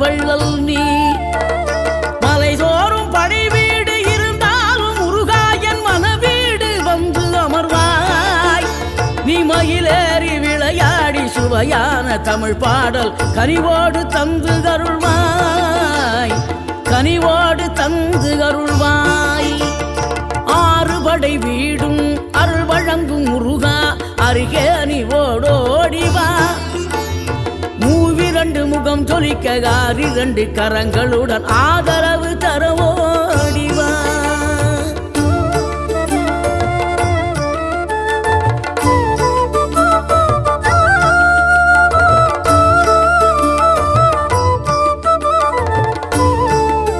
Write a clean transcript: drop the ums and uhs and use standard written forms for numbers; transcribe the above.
வள்ளல் நீ. மலைதோறும் படை வீடு இருந்தாலும் முருகாயன் மனவீடு வந்து அமர்வாய். நீ மயிலேறி விளையாடி சுவையான தமிழ் பாடல் கனிவோடு தந்து அருள்வாய், கனிவோடு தந்து அருள்வாய். ஆறுபடை வீடும் அருள் வழங்கும் முருகா அருகே நீ ஓடோடிவா. மூவிரண்டு முகம் ஜொலிக்க 6 கரங்களுடன் ஆதரவு